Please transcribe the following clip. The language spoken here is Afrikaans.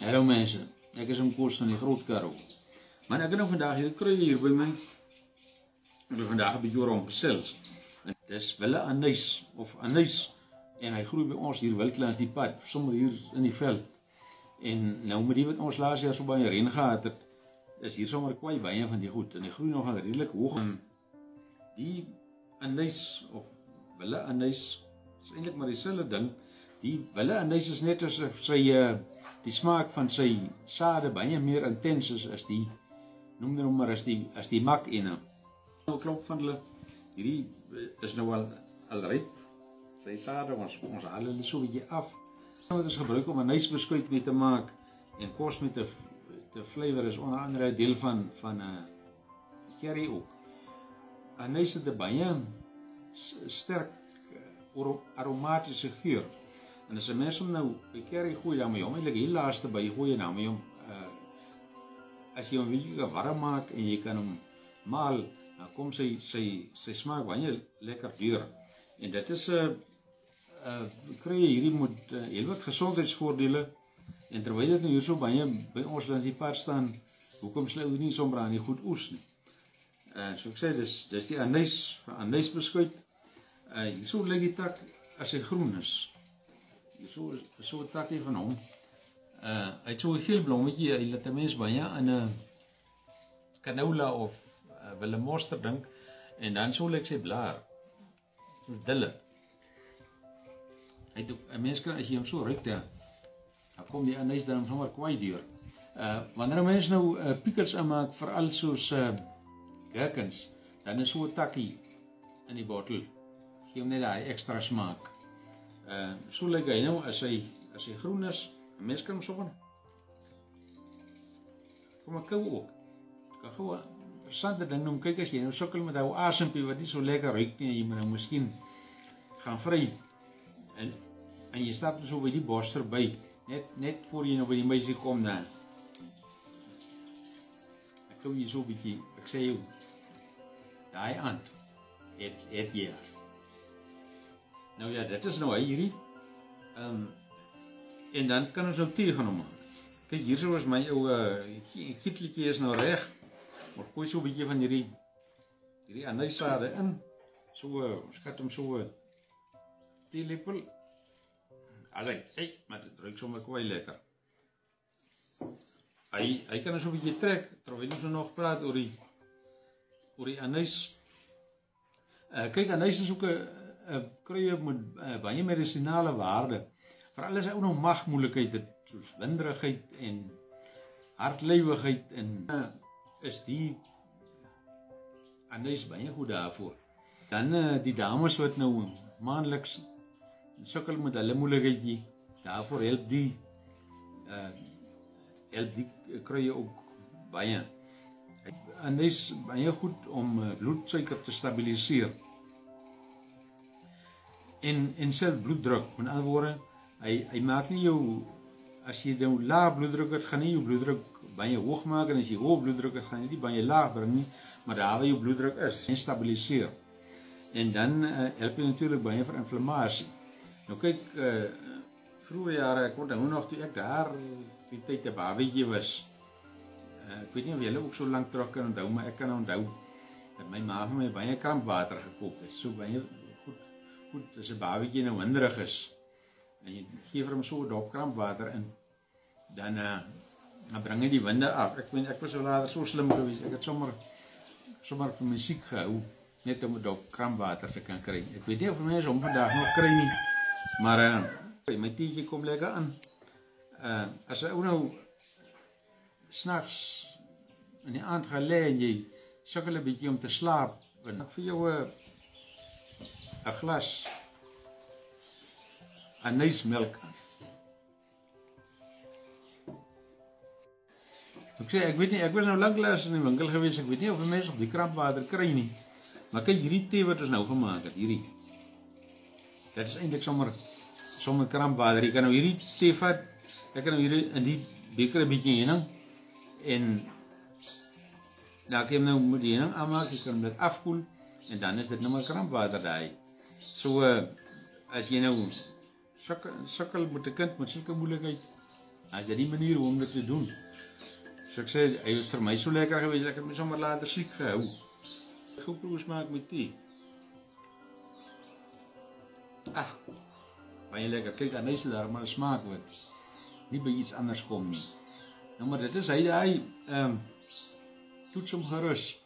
Hallo mensen, ik is Koos van die Groot Karoo. Maar ik heb vandaag hier kruie hier bij mij. Ik heb vandaag een beetje rond gesels. Het is wel een anijs of anijs. En hij groeit bij ons hier wel langs die pad, sommer hier in die veld. En nou met die wat ons laatst jaar zo bij erin gehad het, is hier sommer kwaai bij een van die goed. En die groeit nog redelijk hoog. Die anijs of wel anijs is eigenlijk maar diezelfde ding. Die wille anijs is net asof die smaak van sy sade baie meer intens is as die, noem dit nou maar as die mak ene. Nou klop van hulle, hierdie is nou al ryp. Sy sade, ons haal hulle so 'n bietjie af. Wat ons gebruik om anijsbeskuit mee te maak en kos mee te flavor is onder andere 'n deel van curry ook. Anijs het 'n baie sterk aromatiese geur. En as 'n mens hom nou by curry gooi daarmee hom, eintlik hier laaste by gooi daarmee hom, as jy hom bietjie warm maak en jy kan hom maal, dan kom sy smaak baie lekker deur. En dit is kry jy hierdie met heel wat gesondheidsvoordele. En terwyl dit nou hier so baie by ons langs die pad staan, hoekom sal ons nie sommer aan die goed oes nie? So ek sê, dis die anijsbeskuit. Hierso lyk die tak as hy groen is. So 'n takkie van hom. Hy het so 'n geel blommetjie, hy laat 'n mens baie aan 'n canola of wille mosterd dink, en dan so lyk sy blaar. So dille. Hy het 'n mens kan as jy hom so ruik, dan kom die anijs dan sommer kwaai deur. Wanneer 'n mens nou pickles inmaak, veral soos gherkins, dan is so 'n takkie in die bottel. Gee hom net daai ekstra smaak. So lyk hy nou as hy groen is. 'n Mens kan hom sommer kom ek kou ook. Kan gou 'n interessante ding noem. Kyk as jy nou sukkel met ou asempie wat nie so lekker ruik nie, jy moet nou miskien gaan vry. En jy stap so by die bos verby, net voor jy nou by die meisie kom dan. Ek kou jy so 'n bietjie, ek sê jou, daai aand het jy. Nou ja, dit is nou hierdie. En dan kan ons nou tee gaan maak. Kyk, hier so is my ou gietletjie is nou reg. Maar gooi so 'n bietjie van hierdie anijssade in. So skat hom so 'n teelepel. Maar dit ruik sommer kwaai lekker. Hy kan so 'n bietjie trek terwyl ons nog praat oor die anijs. Kyk, anijs is ook 'n kruie met baie medisinale waarde. Veral as hy ook nog magmoeilikheid het, soos winderigheid en hartlywigheid, en is die anijs baie goed daarvoor. Dan die dames wat nou maandeliks sukkel met hulle moeilikheidjie, daarvoor help die kruie ook baie. Anijs baie goed om bloedsuiker te stabiliseer. En self bloeddruk, met ander woorde, hy maak nie jou, as jy nou laag bloeddruk het, gaan nie jou bloeddruk baie hoog maak, en as jy hoog bloeddruk het, gaan jy nie baie laag bring nie, maar daar waar jou bloeddruk is, en stabiliseer. En dan help jy natuurlik baie vir inflammasie. Nou kyk, vroeger jare, ek onthou nog toe ek daar die tyd 'n babietjie was, ek weet nie of julle ook so lank terug kan onthou, maar ek kan onthou dat my ma vir my baie krampwater gekoop het, so baie goed, as 'n babietjie nou winderig is, en jy gee vir hom so 'n dop krampwater in, dan bring hy die winde af. Ek was so later so slim gewees, ek het sommer vir musiek gehou, net om 'n dop krampwater te kan kry. Ek weet nie of mense hom vandag nog kry nie, maar my teetjie kom lekker aan. As 'n ou nou snags in die aand gaan lê en jy sukkel 'n bietjie om te slaap, dan vir jou 'n glas anijsmelk. Ek sê, ek weet nie, ek was nou lanklaas in die winkel gewees, ek weet nie of mense op die krampwater kry nie. Maar kyk, hierdie tee wat ons nou gemaak het, dit is eintlik sommer krampwater. Jy kan nou hierdie tee vat, ek kan nou hierdie in die beker 'n bietjie heuning, en dan kan jy nou met die heuning aanmaak, jy kan dit afkoel, en dan is dit nou maar krampwater daai. So, as jy nou sukkel met 'n kind met sulke moeilikheid, As dit die manier om dit te doen. So ek sê, hy was vir my so lekker geweest, ek het my sommer later siek gehou. Gou proe smaak met tee. Baie lekker. Kyk, anys daar maar smaak wat nie by iets anders kom nie. Nou maar dit is hy toets hom gerus.